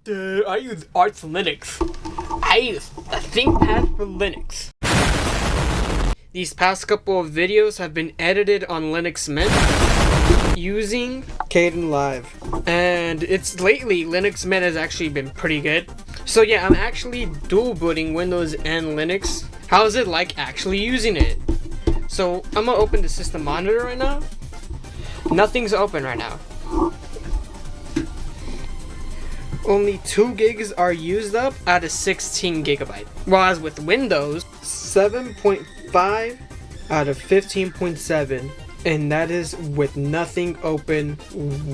I use Arch Linux. I use a ThinkPad for Linux. These past couple of videos have been edited on Linux Mint using Kdenlive. and it's lately Linux Mint has actually been pretty good. So yeah, I'm actually dual booting Windows and Linux. How is it like actually using it? So I'm gonna open the system monitor right now. Nothing's open right now. Only 2 gigs are used up out of 16 gigabyte. Whereas with Windows, 7.5 out of 15.7. And that is with nothing open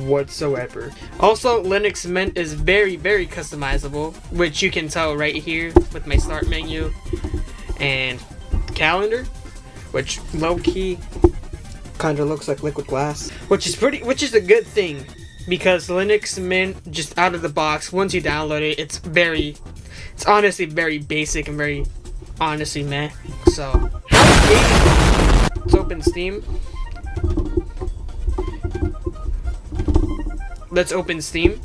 whatsoever. also Linux Mint is very, very customizable, which you can tell right here with my start menu and calendar, which low-key Kinda looks like liquid glass. which is a good thing, because Linux Mint just out of the box, once you download it, it's honestly very basic and very honestly meh. So let's open Steam. Let's open Steam.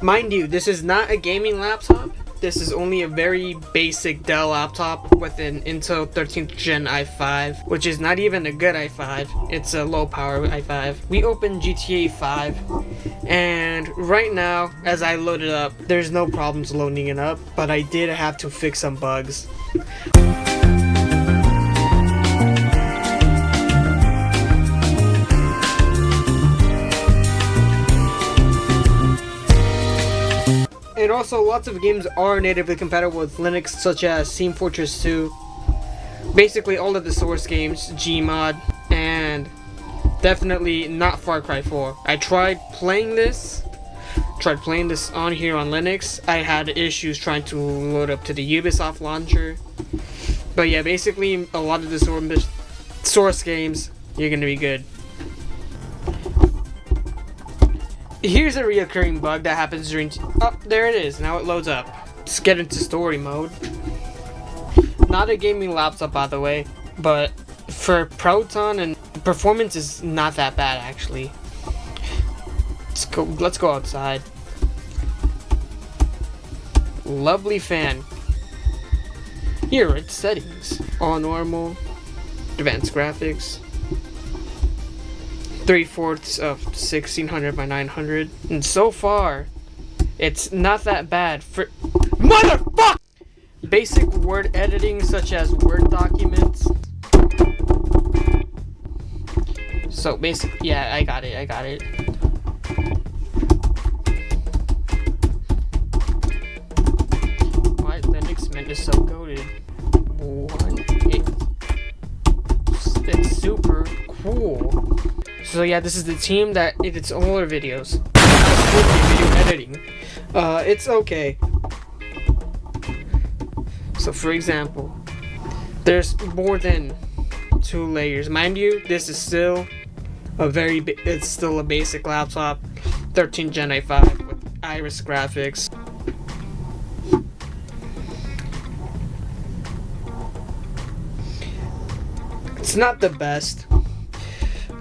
Mind you, this is not a gaming laptop. This is only a very basic Dell laptop with an Intel 13th Gen i5, which is not even a good i5. It's a low power i5. We open GTA 5, and right now, as I load it up, there's no problems loading it up, but I did have to fix some bugs. And also, lots of games are natively compatible with Linux, such as Team Fortress 2, basically all of the Source games, Gmod, and definitely not Far Cry 4. I tried playing this on here on Linux. I had issues trying to load up to the Ubisoft launcher. But yeah, basically a lot of the Source games, you're gonna be good. Here's a reoccurring bug that happens during... Oh, there it is. Now it loads up. Let's get into story mode. Not a gaming laptop, by the way, but for Proton and performance is not that bad, actually. Let's go outside. Lovely fan. Here are its settings. All normal. Advanced graphics. 3/4 of 1600 by 900, and so far it's not that bad for motherfuck. Basic word editing such as Word documents. So basically, yeah, I got it. Why Linux Mint is so goated? It's super cool. So yeah, this is the team that edits all our videos. Video editing. It's okay. So for example, there's more than 2 layers. Mind you, this is still it's still a basic laptop, 13 Gen i5 with Iris graphics. It's not the best,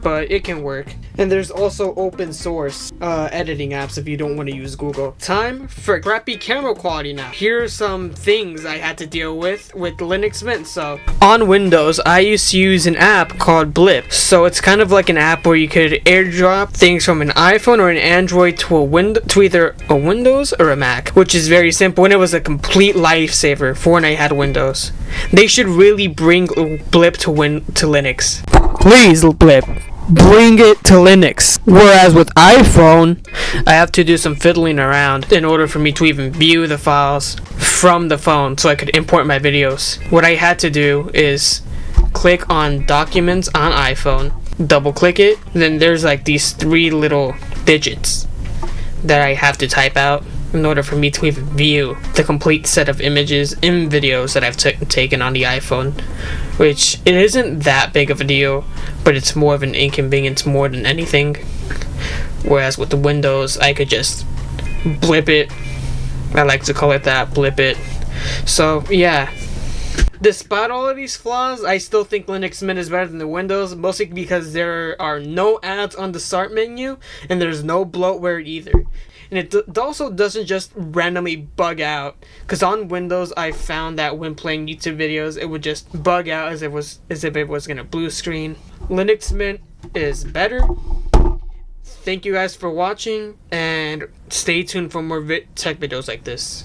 but it can work. And there's also open source editing apps if you don't want to use Google. Time for crappy camera quality now. Here are some things I had to deal with Linux Mint. So on Windows, I used to use an app called Blip. So it's kind of like an app where you could airdrop things from an iPhone or an Android to either a Windows or a Mac, which is very simple, and it was a complete lifesaver for when I had Windows. They should really bring Blip to Linux. Please, Blip, bring it to Linux. Whereas with iPhone, I have to do some fiddling around in order for me to even view the files from the phone so I could import my videos. What I had to do is click on Documents on iPhone, double click it, then there's like these 3 little digits that I have to type out in order for me to even view the complete set of images and videos that I've taken on the iPhone, which it isn't that big of a deal, but it's more of an inconvenience more than anything. Whereas with the Windows, I could just blip it. I like to call it that, blip it. So yeah, despite all of these flaws, I still think Linux Mint is better than the Windows, mostly because there are no ads on the start menu and there's no bloatware either. and it also doesn't just randomly bug out. Because on Windows, I found that when playing YouTube videos, it would just bug out as if it was gonna blue screen. Linux Mint is better. Thank you guys for watching, and stay tuned for more tech videos like this.